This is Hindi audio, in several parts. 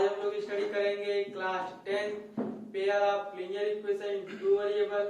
हम लोग स्टडी करेंगे class 10 pair of linear equation in two variable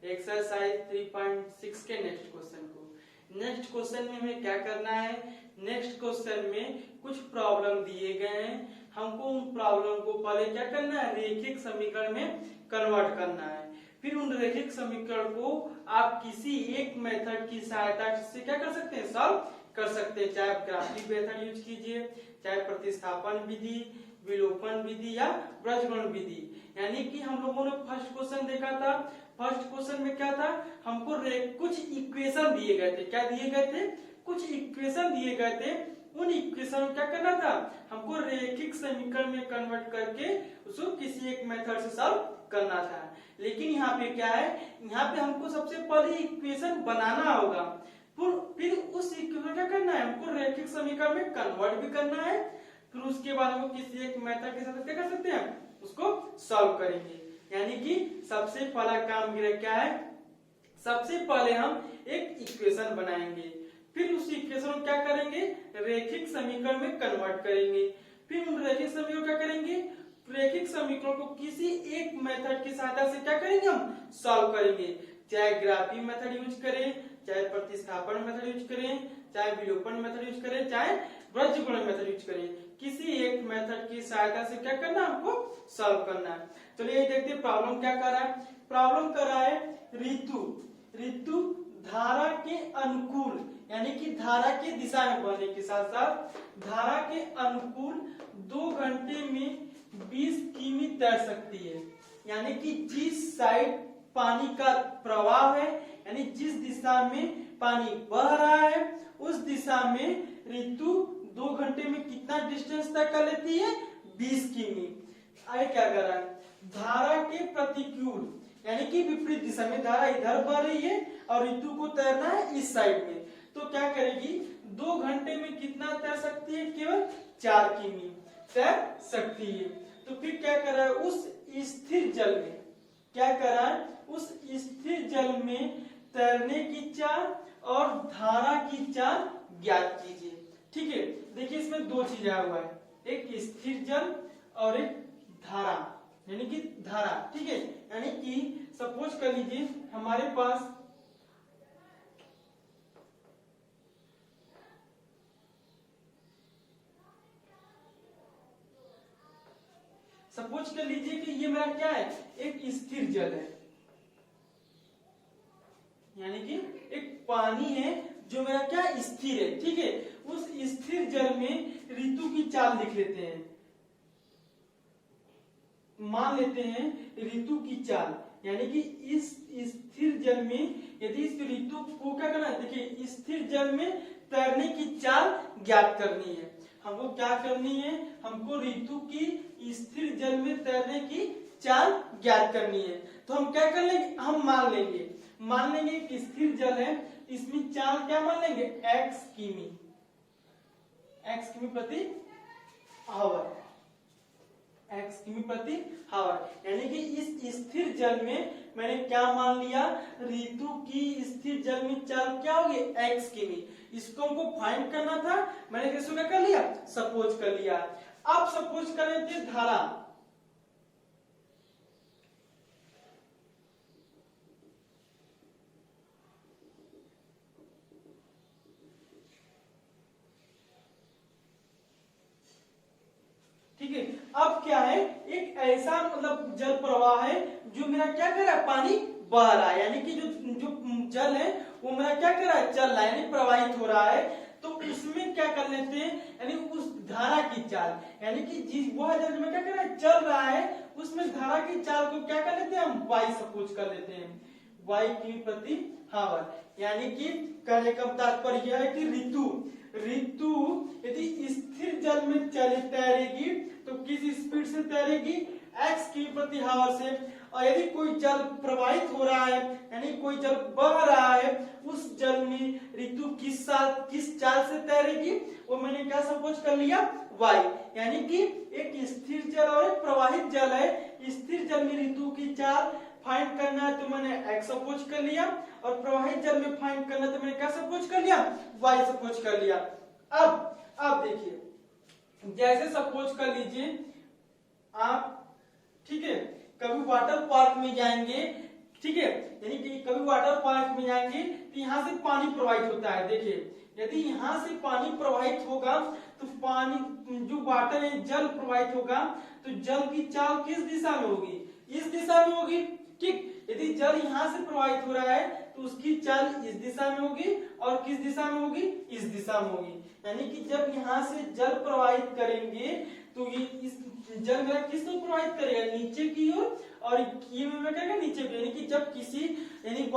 exercise 3.6 के नेक्स्ट क्वेश्चन को। नेक्स्ट क्वेश्चन में हमें क्या करना है, नेक्स्ट क्वेश्चन में कुछ प्रॉब्लम दिए गए हैं, हमको उन प्रॉब्लम को पहले क्या करना है, रैखिक समीकरण में कन्वर्ट करना है। फिर उन रैखिक समीकरण को आप किसी एक मेथड की सहायता से क्या कर सकते हैं, सॉल्व कर सकते हैं। चाहे आप ग्राफिक मेथड यूज कीजिए, चाहे प्रतिस्थापन विधि, विलोपन विधि या बीजगणित विधि। यानी कि हम लोगों ने फर्स्ट क्वेश्चन देखा था, फर्स्ट क्वेश्चन में क्या था, हमको कुछ इक्वेशन दिए गए थे। क्या दिए गए थे, कुछ इक्वेशन दिए गए थे। उन इक्वेशन को क्या करना था, हमको रैखिक समीकरण में कन्वर्ट करके उसको किसी एक मेथड से सॉल्व करना था। लेकिन यहाँ पे क्या है, यहाँ पे हमको सबसे पहले इक्वेशन बनाना होगा, फिर उस इक्वेशन क्या करना है, हमको रैखिक समीकरण में कन्वर्ट भी करना है। फिर उसके बाद हमको किसी एक मेथड के साथ क्या कर सकते हैं, उसको सॉल्व करेंगे। यानी कि सबसे पहला काम मेरा क्या है, सबसे पहले हम एक इक्वेशन बनाएंगे, फिर उस इक्वेशन को क्या करेंगे, रैखिक समीकरण में कन्वर्ट करेंगे। फिर उन रैखिक समीकरण क्या करेंगे, रैखिक समीकरण को किसी एक मेथड की सहायता से क्या करेंगे, हम सॉल्व करेंगे। चाहे ग्राफिक मेथड यूज करें, चाहे प्रतिस्थापन मेथड यूज करें, चाहे विलोपन मेथड यूज करें, चाहे बीजगणित मेथड यूज करें, किसी एक मेथड की सहायता से क्या करना, हमको सॉल्व करना है। चलिए ये देखते हैं प्रॉब्लम क्या कर रहा है। प्रॉब्लम कर रहा है ऋतु धारा के अनुकूल, यानी कि धारा की दिशा में बढ़ने के साथ साथ धारा के अनुकूल 2 घंटे में 20 किमी तैर सकती है। यानी कि जिस साइड पानी का प्रवाह है, यानी जिस दिशा में पानी बह रहा है, उस दिशा में ऋतु 2 घंटे में कितना डिस्टेंस तय कर लेती है, 20 किमी। आगे क्या कर रहा है, धारा के प्रतिकूल यानी कि विपरीत दिशा में धारा इधर बह रही है और ऋतु को तैरना है इस साइड में, तो क्या करेगी, 2 घंटे में कितना तैर सकती है, केवल 4 किमी तैर सकती है। तो फिर क्या कर रहा है, उस स्थिर जल में क्या कर रहा है, उस स्थिर जल में तैरने की चाल और धारा की चाल ज्ञात कीजिए। ठीक है, देखिए इसमें 2 चीज आया हुआ है, एक स्थिर जल और एक धारा, यानी कि धारा। ठीक है, यानी कि सपोज कर लीजिए हमारे पास सपोज कर लीजिए कि ये मेरा क्या है, एक स्थिर जल है, यानी कि एक पानी है जो मेरा क्या स्थिर है। ठीक है, उस स्थिर जल में ऋतु की चाल लिख लेते हैं, मान लेते हैं ऋतु की चाल। यानी कि इस स्थिर जल में यदि इस ऋतु को क्या करना है, देखिए स्थिर जल में तैरने की चाल ज्ञात करनी है। हमको क्या करनी है, हमको ऋतु की स्थिर जल में तैरने की चाल ज्ञात करनी है। तो हम क्या कर लेंगे, हम मान लेंगे कि स्थिर जल है, इसमें चाल क्या मान लेंगे, x किमी प्रति आवर, x किमी प्रति आवर। यानी कि इस स्थिर जल में मैंने क्या मान लिया, ऋतु की स्थिर जल में चाल क्या होगी, x किमी। इसको हमको फाइंड करना था, मैंने किसको क्या कर लिया, सपोज कर लिया। अब सपोज कर लेते हैं धारा, ठीक है। अब क्या है, एक ऐसा मतलब जल प्रवाह है जो मेरा क्या कर रहा है, पानी बह रहा है, यानी कि जो जल है वो मेरा क्या कर रहा है, चल रहा है, यानी प्रवाहित हो रहा है। तो उसमें क्या कर लेते हैं, यानी उस धारा की चाल, यानी कि जिस वह जल में क्या कर रहा है, चल रहा है, उसमें धारा की चाल को क्या कर लेते हैं, हम y सपोज कर लेते हैं, y किमी प्रति आवर। यानी कि कहने का तात्पर्य यह है कि ऋतु यदि स्थिर जल में तैरेगी तो किस स्पीड से तैरेगी, x किमी प्रति आवर से। और यदि कोई जल प्रवाहित हो रहा है, यानी कोई जल बह रहा है, उस जल में ऋतु किस चाल से तैरेगी, वो मैंने क्या सपोज कर लिया, y। यानी कि एक स्थिर जल और एक प्रवाहित जल है, स्थिर जल में ऋतु की चाल फाइंड करना है तो मैंने x सपोज कर लिया, और प्रवाहित जल में फाइंड करना तो मैंने क्या सपोज कर लिया, y सपोज कर लिया। अब देखिए, जैसे सपोज कर लीजिए आप, ठीक है, कभी वाटर पार्क में जाएंगे, ठीक है, यानी कि कभी वाटर पार्क में जाएंगे तो यहाँ से पानी प्रवाहित होता है। देखिए यदि यहाँ से पानी प्रवाहित होगा तो पानी जो वाटर है, जल प्रवाहित होगा तो जल की चाल किस दिशा में होगी? इस दिशा में होगी, ठीक। यदि जल यहाँ से प्रवाहित हो रहा है तो उसकी चाल इस दिशा में होगी और किस दिशा में होगी? इस दिशा में होगी। यानी कि जब यहाँ से जल प्रवाहित करेंगे तो ये इस जल मेरा किस तरफ प्रवाहित करेगा? नीचे की ओर, और ये में करेगा नीचे की। यानी कि जब किसी यानी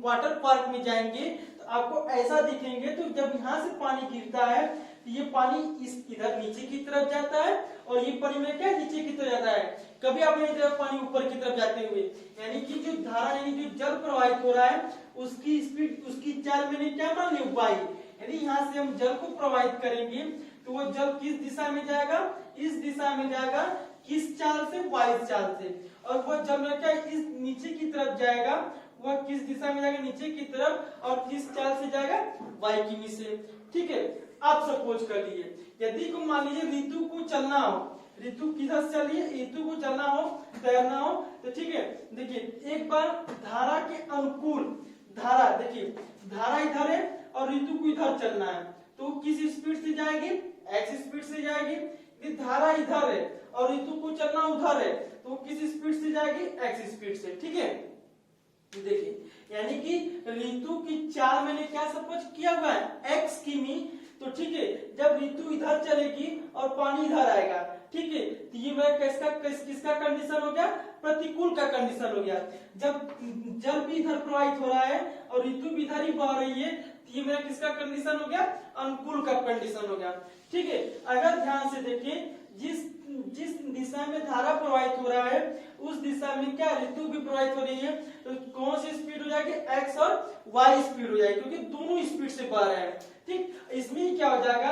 वाटर पार्क में जाएंगे तो आपको ऐसा दिखेंगे, तो जब यहाँ से पानी गिरता है तो ये पानी इस इधर नीचे की तरफ जाता है और ये पानी में क्या नीचे की तरफ जाता है। कभी आप नहीं देखा पानी ऊपर की तरफ जाते हुए, यानी कि जो धारा यानी जो जल प्रवाहित हो रहा है उसकी स्पीड, उसकी चाल मैंने क्या मान ली? वाई। यदि यहाँ से हम जल को प्रवाहित करेंगे तो वो जल किस दिशा में जाएगा? इस दिशा में जाएगा। किस चाल से? वाई चाल से। और वह जल में क्या इस नीचे की तरफ जाएगा, वह किस दिशा में जाएगा? नीचे की तरफ। और किस चाल से जाएगा? वाई किमी से, ठीक है। आप सपोज कर लिए यदि को मान लीजिए ऋतु को चलना हो, ऋतु किधर से चलिए, ऋतु को चलना हो, तैरना हो, तो ठीक है। देखिए एक बार धारा के अनुकूल, धारा देखिए धारा इधर है और ऋतु को इधर चलना है तो किस स्पीड से जाएगी? एक्स स्पीड से जाएगी। यदि धारा इधर है और ऋतु को चलना उधर है तो किस स्पीड से जाएगी? एक्स स्पीड से, ठीक है। देखिए यानी कि ऋतु की चाल मैंने क्या सपोज किया हुआ है? एक्स किमी। तो ठीक है, जब ऋतु इधर चलेगी और पानी इधर आएगा, ठीक है, तो ये मेरा किसका कंडीशन हो गया? प्रतिकूल का कंडीशन हो गया। जब जल भी इधर प्रवाहित हो रहा है और ऋतु भी इधर ही बह रही है तो ये मेरा किसका कंडीशन हो गया? अनुकूल का कंडीशन हो गया, ठीक है। अगर ध्यान से देखें जिस दिशा में धारा प्रवाहित हो रहा है उस दिशा में क्या ऋतु भी प्रवाहित हो रही है, तो कौन सी स्पीड हो जाएगी? एक्स और वाई स्पीड हो जाएगी, क्योंकि दोनों स्पीड से बह रहे हैं, ठीक। इसमें क्या हो जाएगा?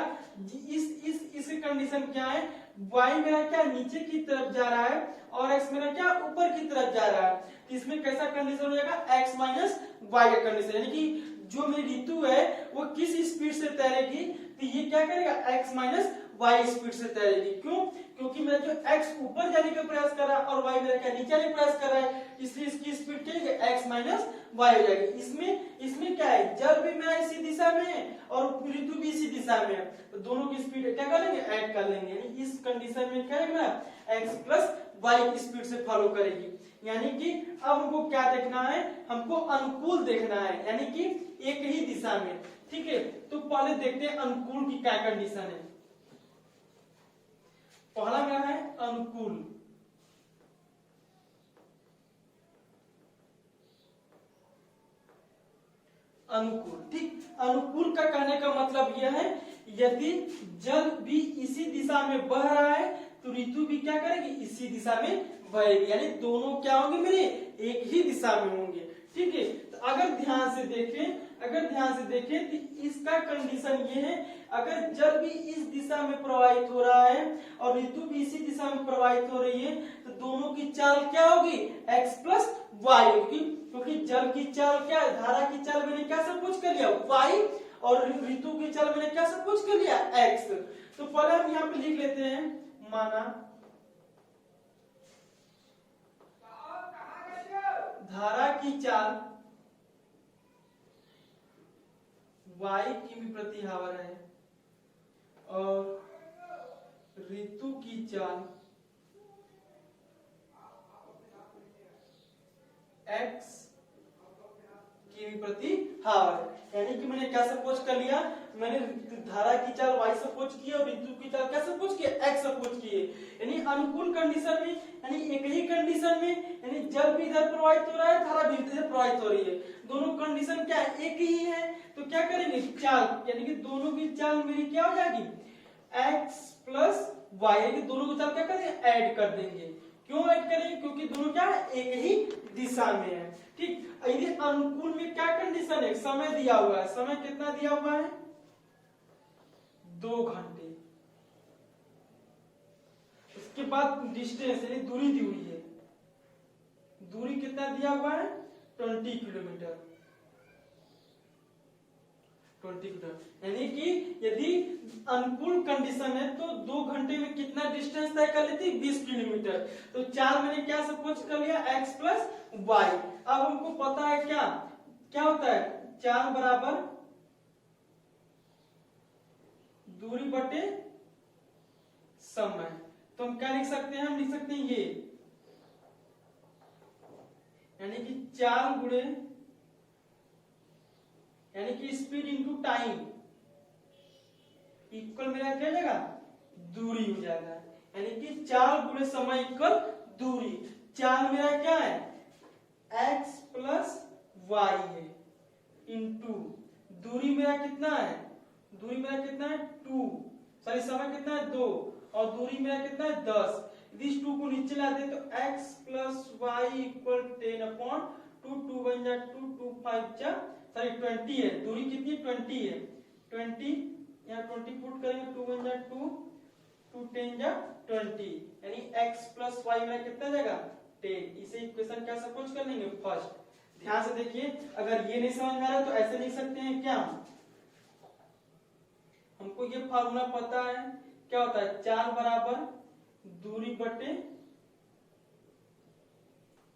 इस कंडीशन क्या है? वाई मेरा क्या नीचे की तरफ जा रहा है और एक्स मेरा क्या ऊपर की तरफ जा रहा है। इसमें कैसा कंडीशन हो जाएगा? एक्स माइनस वाई का कंडीशन। यानी कि जो मेरी ऋतु है वो किस स्पीड से तैरेगी, तो ये क्या करेगा? एक्स माइनस वाई स्पीड से तैरेगी। क्यों? क्योंकि मेरा जो एक्स ऊपर जाने का प्रयास कर रहा है और वाई मेरा क्या नीचे जाने का प्रयास कर रहा है, इसलिए इसकी स्पीड क्या है? एक्स माइनस वाई हो जाएगी। इसमें क्या है? जल भी मेरा इसी दिशा में है और ऋतु भी इसी दिशा में है, तो दोनों की स्पीड क्या कर लेंगे? ऐड कर लेंगे। यानी इस कंडीशन में क्या है? एक्स प्लस वाई स्पीड से फॉलो करेगी। यानी कि अब हमको क्या देखना है? हमको अनुकूल देखना है, यानी कि एक ही दिशा में, ठीक है। तो पहले देखते हैं अनुकूल की क्या कंडीशन है। पहला मेरा है अनुकूल। अनुकूल, ठीक। अनुकूल का कहने का मतलब यह है यदि जल भी इसी दिशा में बह रहा है तो ऋतु भी क्या करेगी? इसी दिशा में बहेगी। यानी दोनों क्या होंगे मेरे? एक ही दिशा में होंगे, ठीक है। तो अगर ध्यान से देखें तो इसका कंडीशन ये है, अगर जल भी इस दिशा में प्रवाहित हो रहा है और ऋतु भी इसी दिशा में प्रवाहित हो रही है तो दोनों की चाल क्या होगी? एक्स प्लस वाई होगी, क्योंकि जल की चाल क्या है? धारा की चाल मैंने क्या सपोज कर लिया? वाई, और ऋतु की चाल मैंने क्या सपोज कर लिया? एक्स। तो पहले हम यहाँ पे लिख लेते हैं, माना धारा की चाल वाई किमी प्रति आवर है और ऋतु की चाल एक्स किमी प्रति आवर। यानी कि मैंने क्या सपोज कर लिया? मैंने धारा की चाल y सपोज की और ऋतु की चाल क्या सपोज किया? x सपोज किए। यानी अनुकूल कंडीशन में, यानी एक ही कंडीशन में, यानी जल भी इधर प्रवाहित हो रहा है, धारा भी इधर प्रवाहित हो रही है, दोनों कंडीशन क्या है? एक ही है। तो क्या करेंगे? चाल, यानी कि दोनों की चाल मेरी क्या हो जाएगी? x प्लस वाई, यानी दोनों की चाल क्या करेंगे? ऐड कर देंगे। क्यों ऐड करेंगे? क्योंकि दोनों क्या है? एक ही दिशा में है, ठीक। यदि अनुकूल में क्या कंडीशन है? समय दिया हुआ है। समय कितना दिया हुआ है? 2 घंटे। उसके बाद डिस्टेंस यानी दूरी दी हुई है। दूरी कितना दिया हुआ है? 20 किलोमीटर। 20 किलोमीटर। यानी कि यदि अनुकूल कंडीशन है तो 2 घंटे में कितना डिस्टेंस तय कर लेती है 20 किलोमीटर। तो 4 मैंने क्या सपोज कर लिया x प्लस वाई। अब हमको पता है क्या क्या होता है 4 बराबर दूरी बटे समय। तो हम क्या लिख सकते हैं हम लिख सकते हैं ये यानी कि 4 गुणे यानी कि स्पीड इंटू टाइम इक्वल मेरा क्या जाएगा दूरी हो जाएगा। यानी कि 4 गुणे समय इक्वल दूरी। 4 मेरा क्या है x प्लस वाई है इंटू दूरी मेरा कितना है दूरी मेरा कितना है 2 सॉरी समय कितना है 2 और दूरी मेरा कितना है 10। इस 2 को नीचे लाते तो x plus y equal 10 upon 2 2 बन जा 2 2 5 जा सॉरी 20 है। दूरी कितनी 20 है 20 यहाँ 20 पुट करेंगे 2 बन जा 2 2 10 जा 20 यानी x प्लस वाई मेरा कितना जाएगा 10। इसे इक्वेशन क्या सपोज कर लेंगे फर्स्ट। ध्यान से देखिए अगर ये नहीं समझ में आ रहा तो ऐसे लिख सकते हैं क्या हमको ये फार्मूला पता है क्या होता है 4 बराबर दूरी बटे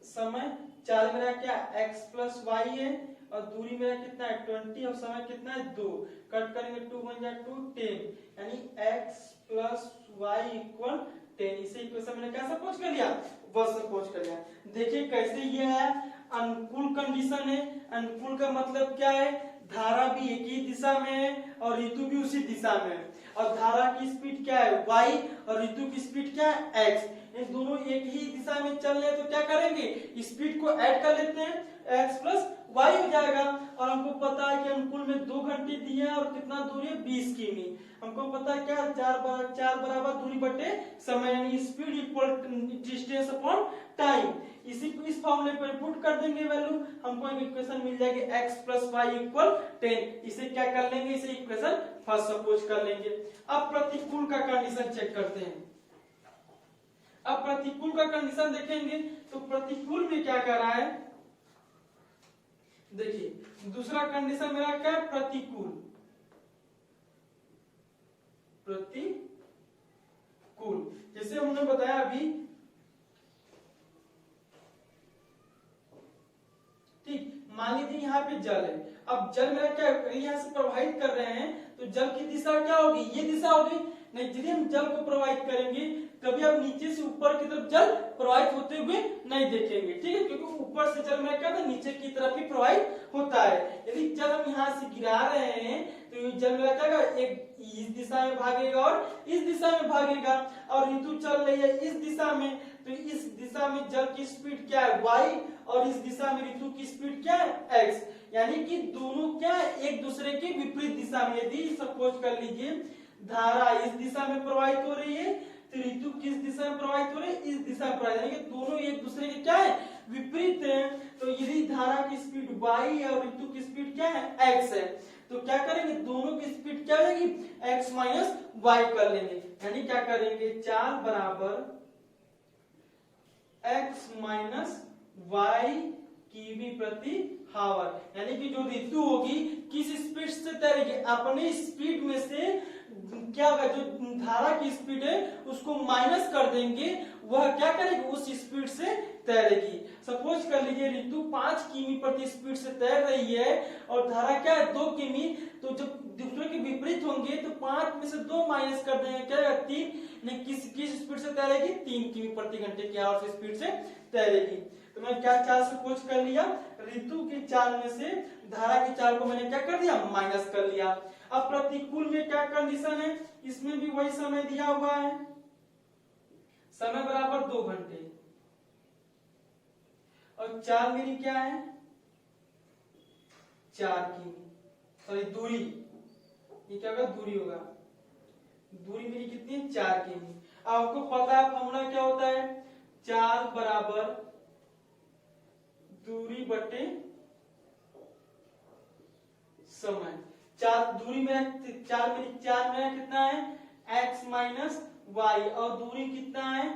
समय। 4 मेरा क्या x प्लस वाई है और दूरी मेरा कितना है 20 और समय कितना है 2 कट करेंगे 2 बन जाए 2 10 यानी x प्लस वाई इक्वल 10। इसे इक्वेशन मैंने क्या सपोज कर लिया बस सपोज कर लिया। देखिए कैसे ये है अनुकूल कंडीशन है। अनुकूल का मतलब क्या है धारा भी एक ही दिशा में है और ऋतु भी उसी दिशा में है और धारा की स्पीड क्या है y और ऋतु की स्पीड क्या है x। इन दोनों एक ही दिशा में चल रहे हैं तो क्या करेंगे स्पीड को ऐड कर लेते हैं x प्लस वाई हो जाएगा। और हमको पता है कि अनुकूल में 2 घंटे दिए हैं और कितना दूरी है 20 किमी। हमको पता है क्या 4 बराबर दूरी बटे समय यानी speed equal distance upon time. इसी को इस फॉर्मूले पर पुट कर देंगे वैल्यू हमको एक इक्वेशन मिल जाएगी x प्लस वाई इक्वल 10। इसे क्या कर लेंगे इसे इक्वेशन फर्स्ट सपोज कर लेंगे। अब प्रतिकूल का कंडीशन चेक करते हैं। अब प्रतिकूल का कंडीशन देखेंगे तो प्रतिकूल में क्या कर रहा है देखिए दूसरा कंडीशन मेरा क्या है प्रतिकूल जैसे हमने बताया अभी ठीक। मान लीजिए यहाँ पे जल है। अब जल मेरा क्या यहाँ से प्रवाहित कर रहे हैं तो जल की दिशा क्या होगी ये दिशा होगी नहीं। यदि हम जल को प्रवाहित करेंगे कभी आप नीचे से ऊपर की तरफ जल प्रवाहित होते हुए नहीं देखेंगे ठीक है क्योंकि ऊपर से जल में क्या था नीचे की तरफ ही प्रवाहित होता है। यदि जल हम यहाँ से गिरा रहे हैं तो ये जल में क्या एक इस दिशा में भागेगा और इस दिशा में भागेगा और ऋतु चल रही है इस दिशा में तो इस दिशा में जल की स्पीड क्या है y और इस दिशा में ऋतु की स्पीड क्या है x। यानी कि दोनों क्या एक दूसरे के विपरीत दिशा में। यदि सपोज कर लीजिए धारा इस दिशा में प्रवाहित हो रही है तो ऋतु किस दिशा में प्रवाहित हो रही है इस दिशा में प्रवाहित। यानी कि दोनों एक दूसरे के क्या है विपरीत है। तो यदि धारा की स्पीड y है और ऋतु की स्पीड क्या है x है तो क्या करेंगे दोनों की स्पीड क्या हो जाएगी x माइनस वाई कर लेंगे। यानी क्या करेंगे 4 बराबर x माइनस वाई किमी प्रति हावर। यानी कि जो ऋतु होगी किस स्पीड से तैरेगी अपने स्पीड में से क्या होगा जो धारा की स्पीड है उसको माइनस कर देंगे वह क्या करेगी उस स्पीड से तैरेगी। सपोज कर लीजिए ऋतु 5 किमी प्रति स्पीड से तैर रही है और धारा क्या है 2 किमी। तो जब दूसरे के विपरीत होंगे तो 5 में से 2 माइनस कर देंगे क्या 3। किस स्पीड से तैरेगी 3 किमी प्रति घंटे की आवर से स्पीड से तैरेगी। तो मैं क्या चाल सपोज कर लिया ऋतु की चाल में से धारा की चाल को मैंने क्या कर दिया माइनस कर लिया। अब प्रतिकूल में क्या कंडीशन है इसमें भी वही समय दिया हुआ है समय बराबर 2 घंटे और चाल मेरी क्या है 4 किमी सॉरी दूरी ये क्या होगा दूरी होगा दूरी मेरी कितनी है 4 किमी। आपको पता है फॉर्मूला क्या होता है 4 बराबर दूरी बटे समय। 4 दूरी में 4 मेरी 4 में कितना है x माइनस वाई और दूरी कितना है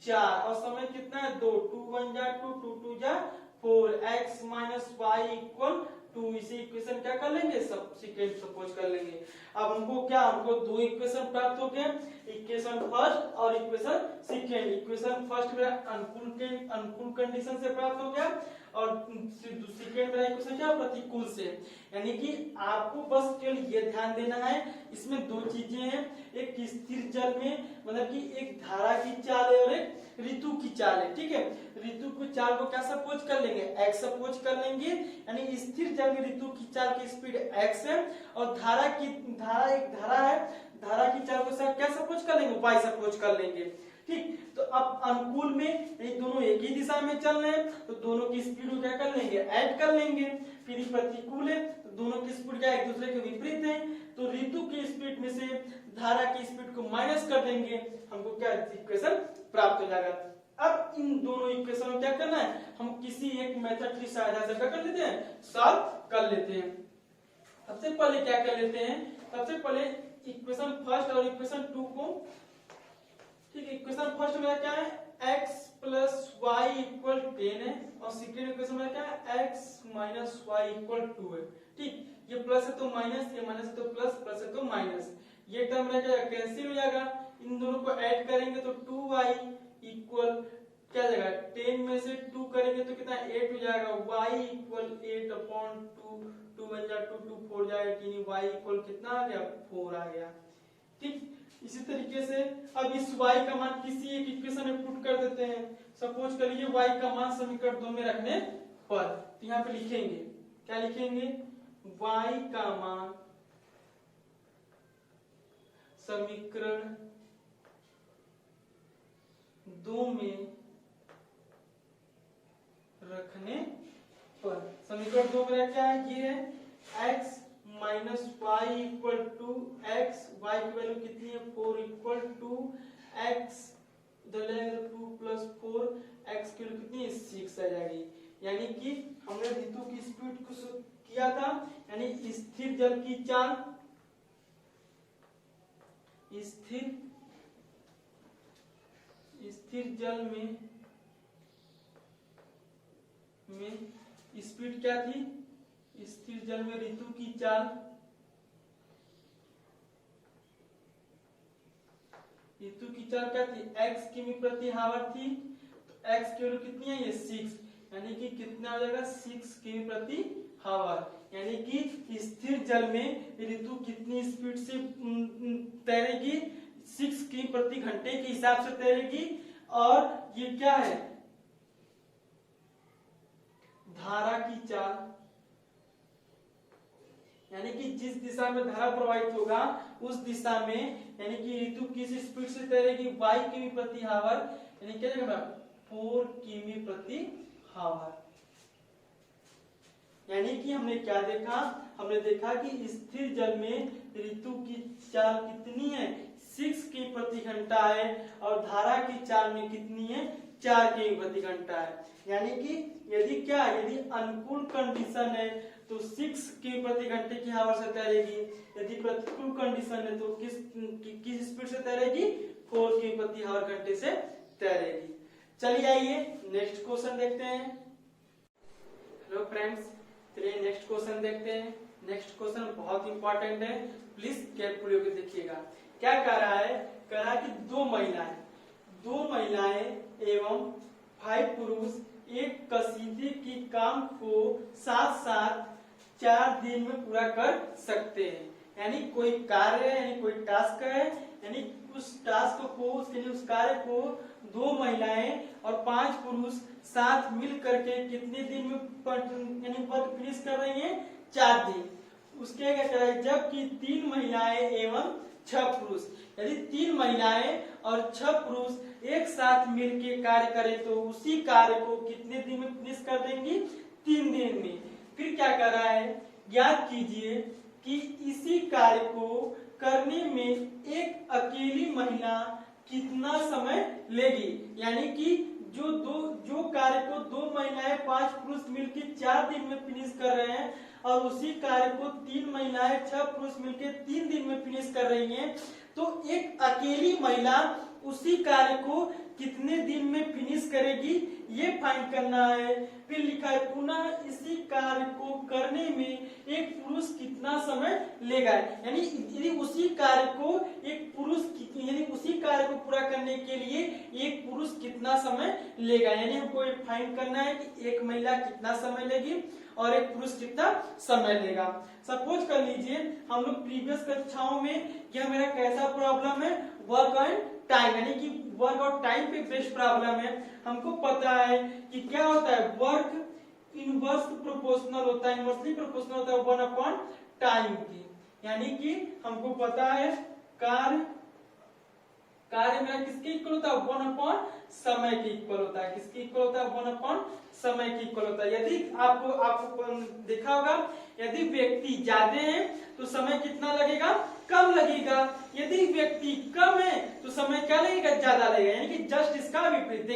4 और समय कितना है 2 2 1 जा 2 2 2 जा 4 x माइनस वाई इक्वल 2 इसी इक्वेशन क्या कर लेंगे सब सेकेंड सपोज कर लेंगे। अब हमको दो इक्वेशन प्राप्त हो गए, इक्वेशन फर्स्ट और इक्वेशन सेकेंड। इक्वेशन फर्स्ट मेरा अनुकूल कंडीशन से प्राप्त हो गया और सेकेंड मेरा इक्वेशन क्या प्रतिकूल से। यानी कि आपको बस केवल ये ध्यान देना है, इसमें दो चीजें हैं, एक स्थिर जल में मतलब कि एक धारा की चाल है और एक ऋतु की चाल है। ठीक है, ऋतु की चाल को क्या सपोज कर लेंगे x सपोज कर लेंगे, यानी स्थिर जल में ऋतु की चाल की स्पीड x है और धारा एक धारा है, धारा की चाल को क्या सपोज कर लेंगे y सपोज कर लेंगे। ठीक, तो अब अनुकूल में ये दोनों एक ही दिशा में चल रहे हैं तो दोनों की स्पीड को क्या कर लेंगे ऐड कर लेंगे। फिर ये प्रतिकूल है तो दोनों की स्पीड क्या एक दूसरे के विपरीत है, तो ऋतु की स्पीड में से धारा की स्पीड को माइनस कर देंगे, हमको क्या इक्वेशन प्राप्त हो जाएगा। अब इन दोनों इक्वेशन को क्या करना है, हम किसी एक मेथड की सहायता से क्या कर लेते हैं सॉल्व कर लेते हैं। सबसे पहले क्या कर लेते हैं, सबसे पहले इक्वेशन फर्स्ट और इक्वेशन 2 को, ठीक है, इक्वेशन फर्स्ट में क्या है x प्लस वाई इक्वल 10 है और सेकेंड इक्वेशन में क्या है x माइनस वाई इक्वल 2 है। ठीक, ये प्लस है तो माइनस, ये माइनस है तो प्लस, प्लस है तो माइनस, ये टर्म क्या कैंसिल हो जाएगा, इन दोनों को ऐड करेंगे तो 2y इक्वल क्या जाएगा 10 में से 2 करेंगे तो कितना 8 हो जाएगा, y इक्वल 8/2, 2 बन जाए 2, 2 4 जाए 18, y इक्वल कितना आ गया 4 आ गया। ठीक, इसी तरीके से अब इस y का मान किसी एक इक्वेशन में पुट कर देते हैं। सपोज करिए y का मान समीकरण 2 में रखने पर, तो यहाँ पे लिखेंगे क्या लिखेंगे, y का मान समीकरण 2 में रखने पर, समीकरण 2 में क्या है, ये है x minus y equal to x, y की वैल्यू कितनी है 4 इक्वल टू एक्स, इधर 2 प्लस 4, एक्स की वैल्यू कितनी है 6 आ जाएगी। यानी कि हमने ऋतु की स्पीड को किया था, यानी स्थिर जल की चाल, स्थिर जल में स्पीड क्या थी, स्थिर जल में ऋतु की चाल, ऋतु की चाल क्या थी x किमी प्रति हावर थी, तो x की वैल्यू कितनी है ये 6, यानी कि कितना हो जाएगा 6 किमी प्रति हावर। यानी कि स्थिर जल में ऋतु कितनी स्पीड से तैरेगी, 6 किमी प्रति घंटे के हिसाब से तैरेगी। और ये क्या है धारा की चाल, यानी कि जिस दिशा में धारा प्रवाहित होगा उस दिशा में, यानी कि ऋतु किस स्पीड से तैरेगी y किमी प्रति हावर, यानी क्या जाएगा 4 किमी प्रति हावर। यानी कि हमने क्या देखा, हमने देखा कि स्थिर जल में ऋतु की चाल कितनी है 6 किमी प्रति घंटा है और धारा की चाल में कितनी है 4 किमी प्रति घंटा है। यानी कि यदि अनुकूल कंडीशन है तो 6 किमी प्रति घंटे की हावर से तैरेगी, यदि प्रतिकूल कंडीशन है तो किस स्पीड से तैरेगी 4 किमी प्रति हावर घंटे से तैरेगी। चलिए आइए नेक्स्ट क्वेश्चन देखते हैं। हेलो फ्रेंड्स, चलिए नेक्स्ट क्वेश्चन देखते हैं। नेक्स्ट क्वेश्चन बहुत इंपॉर्टेंट है, प्लीज केयरफुली होकर देखिएगा। क्या कह रहा है, कह रहा है कि दो महिलाएं एवं 5 पुरुष एक कसीदे के काम को साथ साथ 4 दिन में पूरा कर सकते हैं। यानी कोई कार्य है, यानी कोई टास्क है, यानी उस टास्क को, उस कार्य को 2 महिलाएं और 5 पुरुष साथ मिल करके कितने दिन में यानी वर्क फिनिश कर रही हैं 4 दिन। उसके क्या कर रहा है, जबकि 3 महिलाएं एवं 6 पुरुष, यदि 3 महिलाएं और 6 पुरुष एक साथ मिलकर कार्य करें तो उसी कार्य को कितने दिन में फिनिश कर देंगी 3 दिन में। फिर क्या कर रहा है, ज्ञात कीजिए कि इसी कार्य को करने में एक अकेली महिला कितना समय लेगी। यानी कि जो कार्य को 2 महिलाएं 5 पुरुष मिलकर 4 दिन में फिनिश कर रहे हैं और उसी कार्य को 3 महिलाएं 6 पुरुष मिलकर 3 दिन में फिनिश कर रही हैं, तो एक अकेली महिला उसी कार्य को कितने दिन में फिनिश करेगी ये फाइंड करना है। फिर लिखा है पुनः इसी कार्य को करने में एक पुरुष कितना समय लेगा, यानी यदि उसी कार्य को एक पुरुष यानी उसी कार्य को पूरा करने के लिए एक पुरुष कितना समय लेगा, यानी हमको ये फाइंड करना है कि एक महिला कितना समय लेगी और एक पुरुष कितना समय लेगा। सपोज कर लीजिए हम लोग प्रीवियस कक्षाओं में यह मेरा कैसा प्रॉब्लम है, वर्क एंड टाइम, यानी कि वर्क और टाइम पे बेस्ड प्रॉब्लम है। हमको पता है कि क्या होता है, वर्क इनवर्स प्रोपोर्शनल होता है, इनवर्सली प्रोपोर्शनल होता है 1/टाइम की, यानी कि हमको पता है कार्य मेरा किसके इक्वल होता है, 1/समय के इक्वल होता है। किसके इक्वल होता है, 1/समय के इक्वल होता है। यदि आपको देखा होगा, यदि व्यक्ति ज्यादा है तो समय कितना लगेगा, कम लगेगा। यदि व्यक्ति कम है तो समय क्या लगेगा, ज्यादा लगेगा, यानी कि जस्ट इसका विपरीत।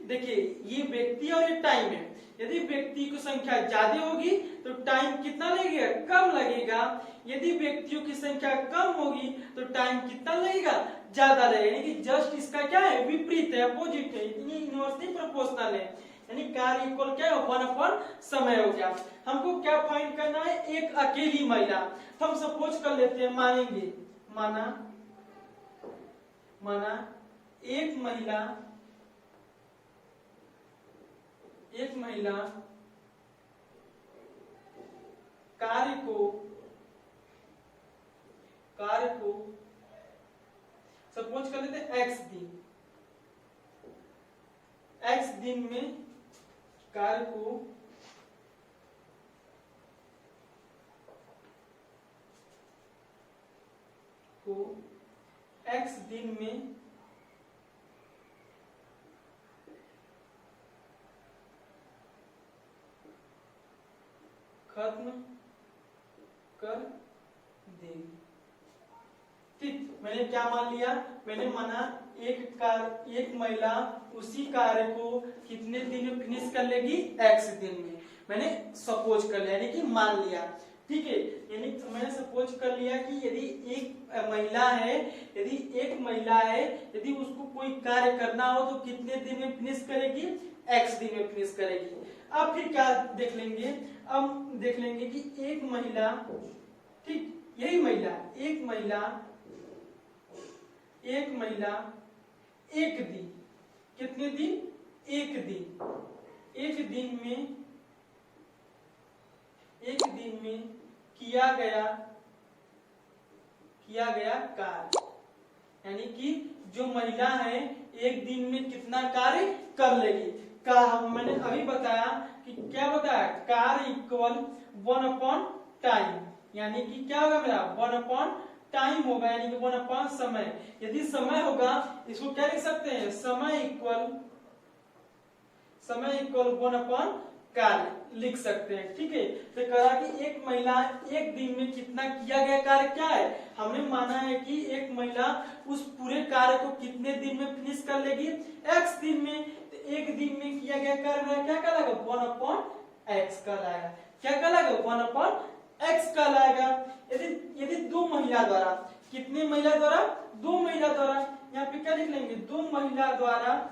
देखिए ये व्यक्ति और ये टाइम है। यदि व्यक्ति की संख्या ज्यादा होगी तो टाइम कितना लगेगा, कम लगेगा। यदि व्यक्तियों की संख्या कम होगी तो टाइम कितना लगेगा, ज्यादा लगेगा, यानी कि जस्ट इसका क्या है, विपरीत है, अपोजिट है, इनवर्सली प्रोपोर्शनल है, यानी कार्य इक्वल क्या है, 1/समय हो गया। हमको क्या फाइंड करना है, एक अकेली महिला। तो हम सपोज कर लेते हैं, मानेंगे माना एक महिला कार्य को सपोज कर लेते हैं x दिन में कार्य को x दिन में खत्म कर देगी। ठीक, मैंने क्या मान लिया, मैंने माना एक महिला उसी कार्य को कितने दिन में फिनिश कर लेगी, x दिन में। मैंने सपोज कर लिया, यानी कि मान लिया। ठीक है, यानी मैंने सपोज कर लिया कि यदि एक महिला है, यदि उसको कोई कार्य करना हो तो कितने दिन में फिनिश करेगी, x दिन में फिनिश करेगी। अब फिर क्या देख लेंगे, अब देख लेंगे कि एक महिला, ठीक, यही महिला एक महिला एक दिन, कितने दिन, एक दिन में किया गया कार्य, यानी कि जो महिला है एक दिन में कितना कार्य कर लेगी। मैंने अभी बताया कि क्या बताया, कार्य इक्वल 1/टाइम, यानी कि क्या होगा मेरा 1/टाइम होगा, यानी कि 1/समय। यदि समय होगा इसको क्या लिख सकते हैं, समय इक्वल 1/कार्य लिख सकते हैं। ठीक है, तो कहा कि एक महिला एक दिन में कितना किया गया कार्य क्या है, हमने माना है कि एक महिला उस पूरे कार्य को कितने दिन में फिनिश कर लेगी, x दिन में। तो एक दिन में किया गया कार्य क्या कहलाएगा, 1/x कहलाएगा। क्या कहलाएगा, 1/x कहलाएगा। यदि दो महिला द्वारा, कितने महिला द्वारा, दो महिला द्वारा, यहाँ पे क्या लिख लेंगे, दो महिला द्वारा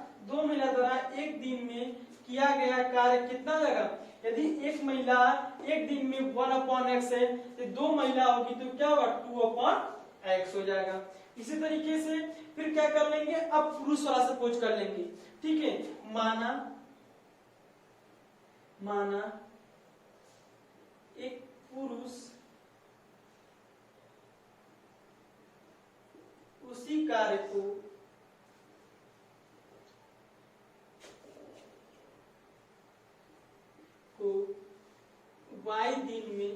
एक दिन में किया गया कार्य कितना जाएगा। यदि एक महिला एक दिन में 1/x है, तो दो महिला होगी तो क्या होगा, 2/x हो जाएगा। इसी तरीके से फिर क्या कर लेंगे, अब पुरुष वाला सपोज कर लेंगे। ठीक है, माना एक पुरुष उसी कार्य को y दिन में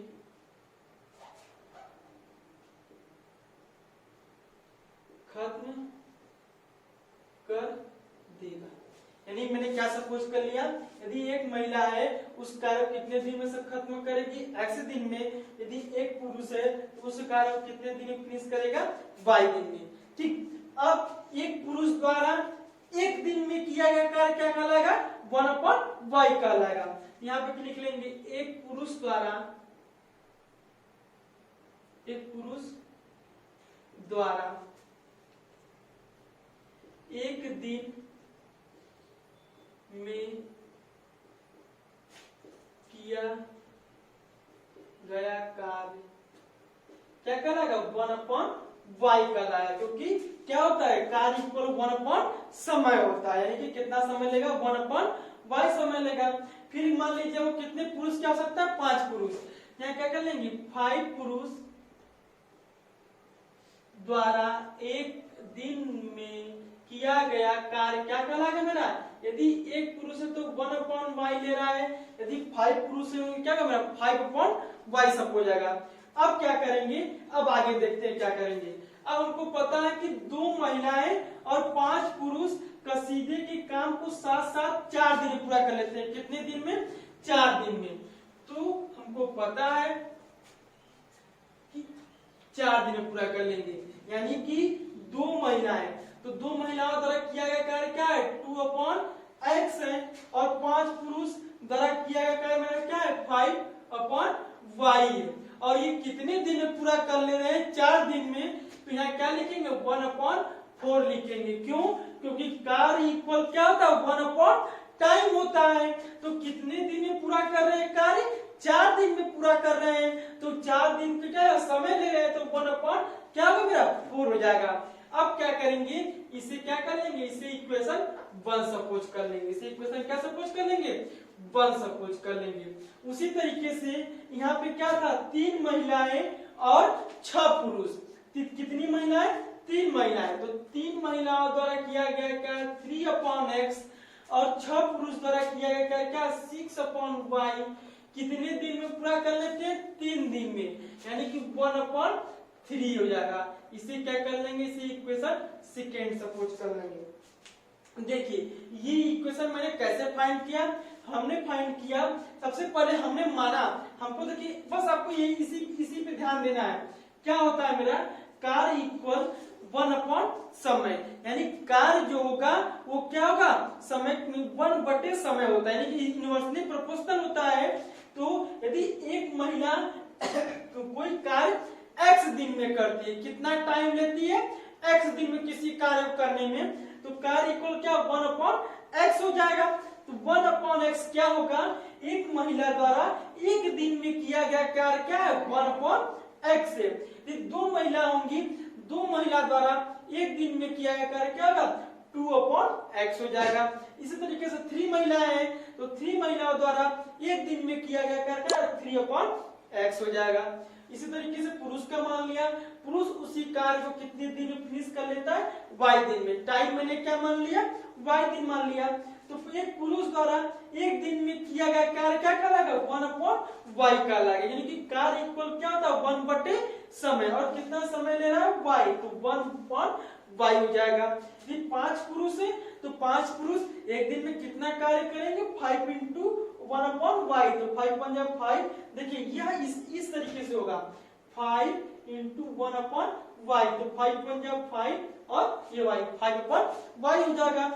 खत्म कर देगा, यानी मैंने क्या सपोज कर लिया, यदि एक महिला है उस कार्य कितने दिन में से खत्म करेगी, x दिन में। यदि एक पुरुष है तो उस कार्य कितने दिन में फिनिश करेगा, y दिन में। ठीक, अब एक पुरुष द्वारा एक दिन में किया गया कार्य क्या कहलाएगा, 1/y कहलाएगा। यहाँ पे लिख लेंगे, एक पुरुष द्वारा एक दिन में किया गया कार्य क्या कहलाएगा, 1/y कहलाएगा, क्योंकि क्या होता है कार्य इक्वल 1/, समय होता है, यानी कि कितना समय लेगा, 1/y समय लेगा। फिर मान लीजिए वो कितने पुरुष की आवश्यकता है, 5 पुरुष, यहाँ क्या कर लेंगे, 5 पुरुष द्वारा एक दिन में किया गया कार्य क्या कहलाएगा मेरा, यदि एक पुरुष है तो 1/y ले रहा है, यदि 5 पुरुष है क्या कहना, 5/y सब हो जाएगा। अब क्या करेंगे, अब आगे देखते हैं क्या करेंगे। अब हमको पता है कि 2 महिलाएं और 5 पुरुष कसीदे के काम को साथ साथ 4 दिन में पूरा कर लेते हैं। कितने दिन में, 4 दिन में। तो हमको पता है कि 4 दिन में पूरा कर लेंगे, यानी कि 2 महिलाएं, तो 2 महिलाओं द्वारा किया गया कार्य क्या है, 2/x है, और 5 पुरुष द्वारा किया गया कार्य मेरा क्या है, 5/y है। और ये कितने दिन में पूरा कर ले रहे हैं, 4 दिन में, तो यहाँ क्या लिखेंगे, 1/4 लिखेंगे। क्यों, क्योंकि कार्य इक्वल क्या होता है, 1/टाइम होता है। तो कितने दिन में पूरा कर रहे हैं कार्य, 4 दिन में पूरा कर रहे हैं, तो 4 दिन का क्या समय ले रहे हैं, तो 1/, क्या होगा मेरा, 4 हो जाएगा। अब क्या करेंगे, इसे क्या कर लेंगे, इसे इक्वेशन 1 सपोज कर लेंगे, इसे इक्वेशन क्या सपोज कर लेंगे, 1 सपोज कर लेंगे। उसी तरीके से यहाँ पे क्या था, 3 महिलाएं और 6 पुरुष, कितनी महिलाएं, 3 महिलाएं, तो 3 महिलाओं द्वारा किया गया क्या, 3/x, और 6 पुरुष द्वारा किया गया क्या, 6/y, कितने दिन में पूरा कर लेते हैं, 3 दिन में, यानी कि 1/3 हो जाएगा। इसे क्या कर लेंगे, इसे इक्वेशन सेकेंड सपोज कर लेंगे। देखिए ये इक्वेशन मैंने कैसे फाइंड किया, हमने फाइंड किया, सबसे पहले हमने माना, हमको देखिए बस आपको ये इसी पे ध्यान देना है, क्या होता है मेरा, कार्य इक्वल 1/समय, यानी कार्य जो होगा वो क्या होगा, समय 1/समय होता है, यानी कि इन्वर्सली प्रोपोर्शनल होता है। तो यदि एक महिला तो कोई कार्य x दिन में करती है, कितना टाइम लेती है, x दिन में किसी कार्य को करने में, तो कार्य इक्वल क्या, 1/x हो जाएगा। तो 1/x क्या होगा, एक महिला द्वारा एक दिन में किया गया कार्य क्या है, 1/x है। 2 महिला होंगी, 2 महिला द्वारा एक दिन में किया गया कार्य क्या होगा, 2/x हो जाएगा। इसी तरीके से 3 महिलाएं हैं, तो 3 महिलाओं द्वारा एक दिन में किया गया कार्य क्या है, 3/x हो जाएगा। इसी तरीके से पुरुष का मान लिया, पुरुष उसी कार्य को कितने दिन में फिनिश कर लेता है, y दिन में, टाइम मैंने क्या मान लिया, y दिन मान लिया। तो एक पुरुष द्वारा एक दिन में किया गया कार्य क्या कहलाएगा, 1/y कहलाएगा, यानी कि कार्य इक्वल क्या होता है, 1/समय, और कितना समय ले रहा है, y, तो 1/y हो जाएगा। फिर 5 पुरुष है, तो 5 पुरुष एक दिन में कितना कार्य करेंगे, 5 × 1/y, तो 5×5, देखिए यह इस तरीके से होगा, 5 × 1/y, तो 5×5 और ये y, 5/y हो जाएगा।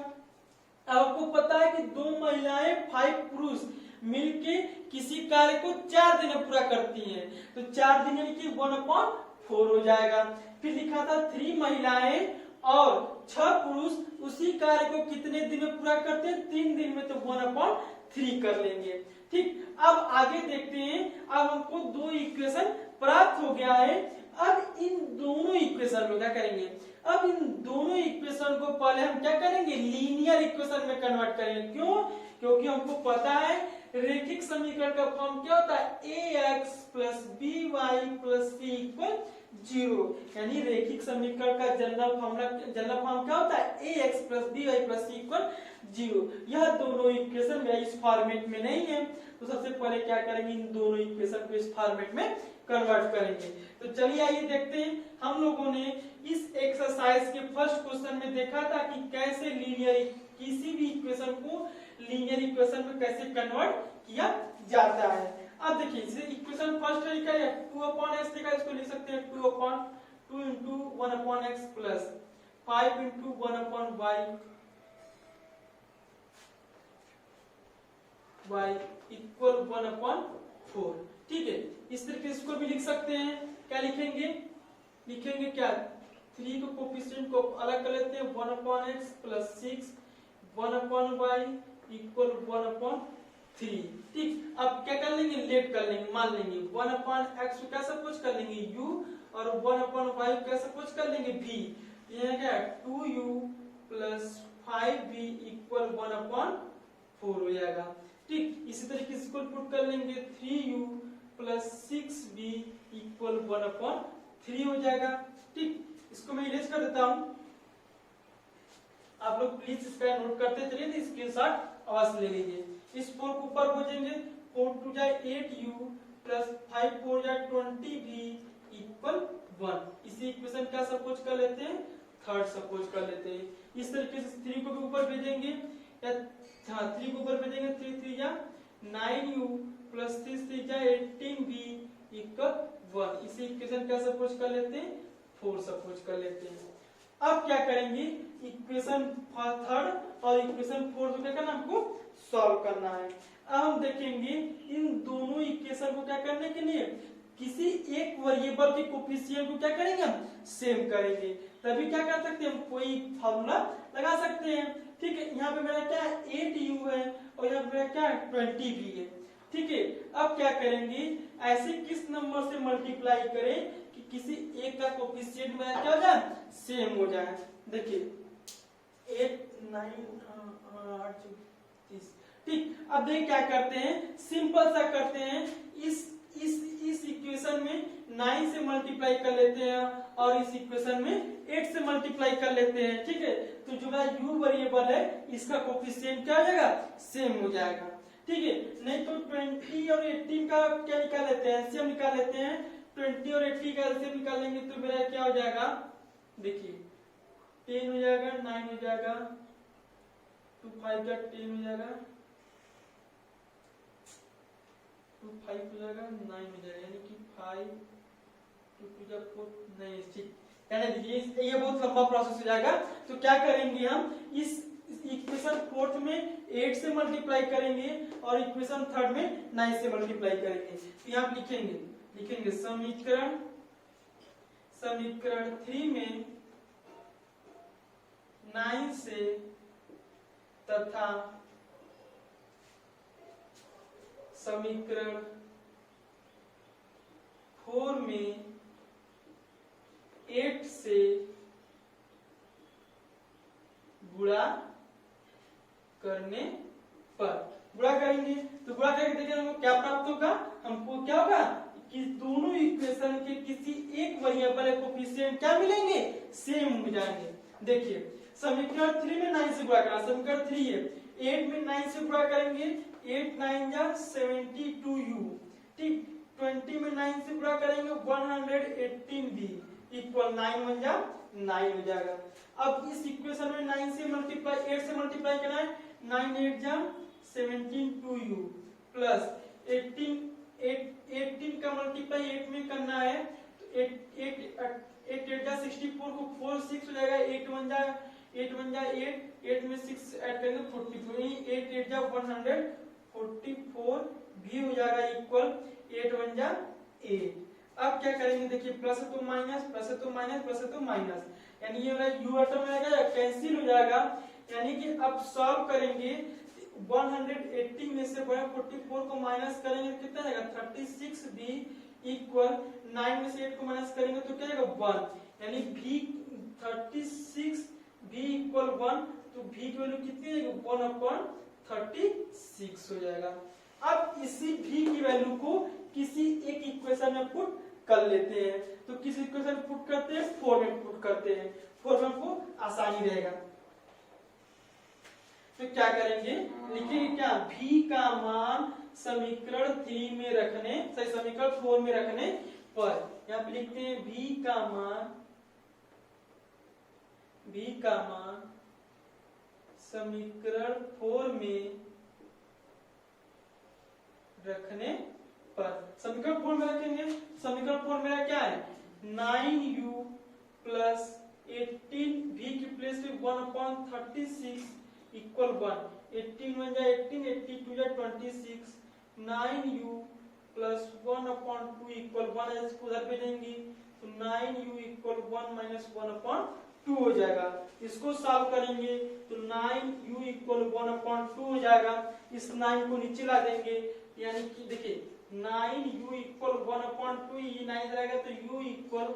अब आपको पता है कि 2 महिलाएं 5 पुरुष मिलके किसी कार्य को 4 दिन में पूरा करती हैं, तो 4 दिन यानी कि 1/4 हो जाएगा। फिर लिखा था 3 महिलाएं और 6 पुरुष उसी कार्य को कितने दिन में पूरा करते हैं, 3 दिन में, तो 1/3 कर लेंगे। ठीक, अब आगे देखते हैं। अब हमको 2 इक्वेशन प्राप्त हो गया है। अब इन दोनों इक्वेशन में क्या करेंगे, अब इन दोनों इक्वेशन को पहले हम क्या करेंगे, लीनियर इक्वेशन में कन्वर्ट करेंगे। क्यों, क्योंकि हमको पता है रेखिक समीकरण का फॉर्म क्या होता है, ax + by + c = 0, यानी रेखिक समीकरण का जनरल फॉर्म क्या होता है, ax + by + c = 0। यह दोनों इक्वेशन मेरा इस फॉर्मेट में नहीं है, तो सबसे पहले क्या करेंगे, इन दोनों इक्वेशन को इस फॉर्मेट में कन्वर्ट करेंगे। तो चलिए आइए देखते हैं। हम लोगों ने इस एक्सरसाइज के फर्स्ट क्वेश्चन में देखा था कि कैसे लीनियर किसी भी इक्वेशन को लीनियर इक्वेशन में कैसे कन्वर्ट किया जाता है। अब देखिए इसे इक्वेशन फर्स्ट तरीका है 2/x देखा, इसको लिख सकते हैं 2 × 1/x + 5 × 1/y = 1/4। ठीक है, इस तरीके से इसको भी लिख सकते हैं। क्या लिखेंगे, लिखेंगे क्या, 3 को कोफिशिएंट को अलग कर लेते हैं 1/x प्लस 6 1/y इक्वल 1/3। ठीक, अब क्या कर लेंगे, लेट कर लेंगे, मान लेंगे 1/x को क्या सपोज कर लेंगे u और 1/y को क्या सपोज कर लेंगे v। ये क्या 2u प्लस 5v इक्वल 1/4 हो जाएगा। ठीक, इसी तरीके से इसको पुट कर लेंगे 3u प्लस 6v इक्वल 1/3 हो जाएगा। ठीक, इसको मैं इरेज कर देता हूं, आप लोग प्लीज इसका नोट करते चलिए, तो स्क्रीनशॉट अवश्य ले लीजिए। इस 4 को ऊपर भेजेंगे 4 2 जाए 8u प्लस 5 4 जाए 20v इक्वल 1। इसी इक्वेशन क्या सपोज कर लेते हैं, थर्ड सपोज कर लेते हैं। इस तरीके से 3 को भी ऊपर भेजेंगे, या हाँ 3 को ऊपर भेजेंगे 3 3 जा 9u प्लस 3 3 जा 18v इक्वल 1। इसी इक्वेशन क्या सपोज कर लेते हैं, 4 सपोज कर लेते हैं। अब क्या करेंगे, इक्वेशन थर्ड और इक्वेशन फोर्थ को क्या करना, हमको सॉल्व करना है। अब हम देखेंगे इन दोनों इक्वेशन को क्या करने के लिए, किसी एक वेरिएबल के कोफिशिएंट को क्या करेंगे, हम सेम करेंगे, तभी क्या कर सकते हैं, हम कोई फार्मूला लगा सकते हैं। ठीक है, यहाँ पे मेरा क्या है 8u है और यहाँ पे मेरा क्या है 20v है। ठीक है, अब क्या करेंगे, ऐसे किस नंबर से मल्टीप्लाई करें कि किसी एक का कोफिशिएंट में क्या हो जाए, सेम हो जाए। देखिए 8 9 8 30। ठीक, अब देखिए क्या करते हैं, सिंपल सा करते हैं, इस इक्वेशन में 9 से मल्टीप्लाई कर लेते हैं और इस इक्वेशन में 8 से मल्टीप्लाई कर लेते हैं। ठीक है, तो जो u वेरिएबल है इसका कोफिशिएंट क्या हो जाएगा, सेम हो जाएगा। ठीक है, नहीं तो 20 और 18 का क्या निकाल लेते हैं, एलसीएम निकाल लेते हैं। 20 और 80 का एलसीएम निकालेंगे तो मेरा क्या हो जाएगा, देखिए 10 हो जाएगा, 9 हो जाएगा, 2 5 का 10 हो जाएगा, 2 5 हो जाएगा, 9 हो जाएगा, यानी कि 5 2 2 जा 4 नहीं। ठीक, कहने दीजिए ये बहुत लंबा प्रोसेस हो जाएगा। तो क्या करेंगे, हम इस इक्वेशन फोर्थ में 8 से मल्टीप्लाई करेंगे और इक्वेशन थर्ड में 9 से मल्टीप्लाई करेंगे। तो यहाँ लिखेंगे समीकरण 3 में 9 से तथा समीकरण 4 में 8 से गुणा करने पर, गुणा करेंगे तो गुणा करके देखिए हमको क्या प्राप्त होगा, हमको क्या होगा कि दोनों इक्वेशन के किसी एक वेरिएबल कोफिशिएंट क्या मिलेंगे, सेम हो जाएंगे। देखिए समीकरण 3 में 9 से गुणा करना, समीकरण 3 है, 8 में 9 से गुणा करेंगे 8 9 जा 72u। ठीक, 20 में 9 से गुणा करेंगे 118v इक्वल 9 1 जा 9 हो जाएगा। अब इस इक्वेशन में 9 से मल्टीप्लाई 8 से मल्टीप्लाई करना है, 9 8 जा 17 2u प्लस 18 का मल्टीप्लाई 8 में करना है तो 8 8 जा 64 को 4 6 हो जाएगा, 8 1 जा 8 में 6 ऐड करेंगे 44, 8 8 जा 144 भी हो जाएगा इक्वल 8 1 जा 8। अब क्या करेंगे, देखिए प्लस है तो माइनस, प्लस है तो माइनस, प्लस है तो माइनस, यानी ये वाला u आइटम में कैंसिल हो जाएगा। यानी कि अब सॉल्व करेंगे 180 में से 144 को माइनस करेंगे तो कितना आएगा 36b इक्वल 9 में से 8 को माइनस करेंगे तो क्या आएगा 1, यानी v 36b इक्वल 1, तो v की वैल्यू कितनी आएगी 1/36 हो जाएगा। अब इसी v की वैल्यू को किसी एक इक्वेशन में पुट कर लेते हैं, तो किस इक्वेशन में पुट करते हैं, 4 में पुट करते हैं, 4 में हमको आसानी रहेगा। तो क्या करेंगे, लिखेंगे क्या, v का मान समीकरण 3 में रखने, समीकरण 4 में रखने पर, यहाँ पे लिखते हैं v का मान समीकरण 4 में रखने पर, समीकरण 4 में रखेंगे, समीकरण 4 मेरा क्या है 9u प्लस 18v की प्लेस पे 1/36 इक्वल 1, 18 1 जा 18, 82 जा 26, 9u प्लस 1/2 इक्वल 1, इसको उधर भेजेंगे तो 9u इक्वल 1 माइनस 1/2 हो जाएगा। इसको सॉल्व करेंगे तो 9u इक्वल 1/2 हो जाएगा। इस 9 को नीचे ला देंगे, यानी कि देखिए 9u इक्वल 1/2, ये 9 रहेगा तो u इक्वल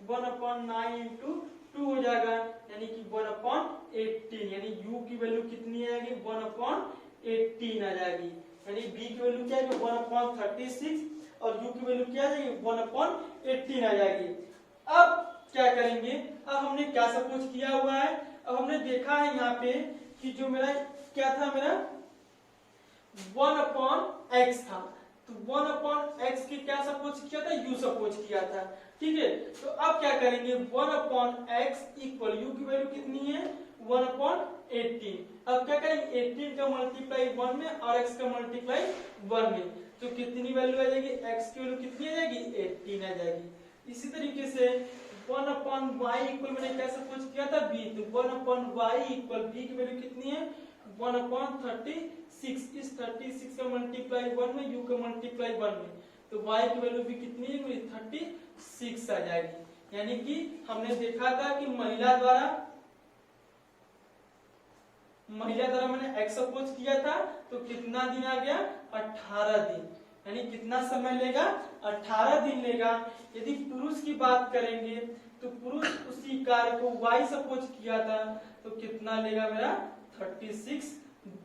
1/9 इंटू 2 हो जाएगा, यानी कि 1/18, यानी u की वैल्यू कितनी आएगी 1/18 आ जाएगी। यानी b की वैल्यू क्या है 1/36 और u की वैल्यू क्या आ जाएगी 1/18 आ जाएगी। अब क्या करेंगे, अब हमने क्या सपोज किया हुआ है, अब हमने देखा है यहाँ पे कि जो मेरा क्या था, मेरा 1/x था, तो 1/x की क्या सपोज किया था, u सपोज किया था। ठीक है, तो अब क्या करेंगे 1/x इक्वल u की वैल्यू कितनी है 1/18। अब क्या करेंगे 18 का मल्टीप्लाई 1 में और x का मल्टीप्लाई 1 में, तो कितनी वैल्यू आ जाएगी, x की वैल्यू कितनी आ जाएगी 18 आ जाएगी। इसी तरीके से 1/y इक्वल मैंने क्या सपोज किया था b, तो 1/y इक्वल b की वैल्यू कितनी है 1/36। इस 36 का मल्टीप्लाई 1 में, u का मल्टीप्लाई 1 में, तो y की वैल्यू भी कितनी है 36 आ जाएगी। यानी कि हमने देखा था कि महिला द्वारा मैंने x सपोज किया था, तो कितना दिन आ गया 18 दिन, यानी कितना समय लेगा 18 दिन लेगा। यदि पुरुष की बात करेंगे तो पुरुष उसी कार्य को y सपोज किया था, तो कितना लेगा मेरा 36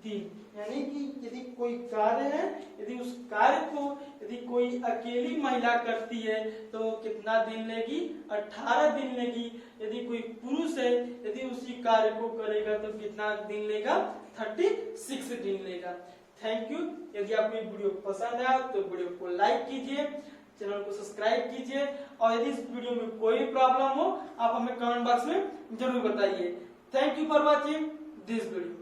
दिन। यानी कि यदि कोई कार्य है, यदि उस कार्य को यदि कोई अकेली महिला करती है तो कितना दिन लेगी 18 दिन लेगी। यदि कोई पुरुष है, यदि उसी कार्य को करेगा तो कितना दिन लेगा 36 दिन लेगा। Thank you. यदि आपको ये वीडियो पसंद आया तो वीडियो को लाइक कीजिए, चैनल को सब्सक्राइब कीजिए, और यदि इस वीडियो में कोई प्रॉब्लम हो आप हमें कमेंट बॉक्स में जरूर बताइए। Thank you for watching this video.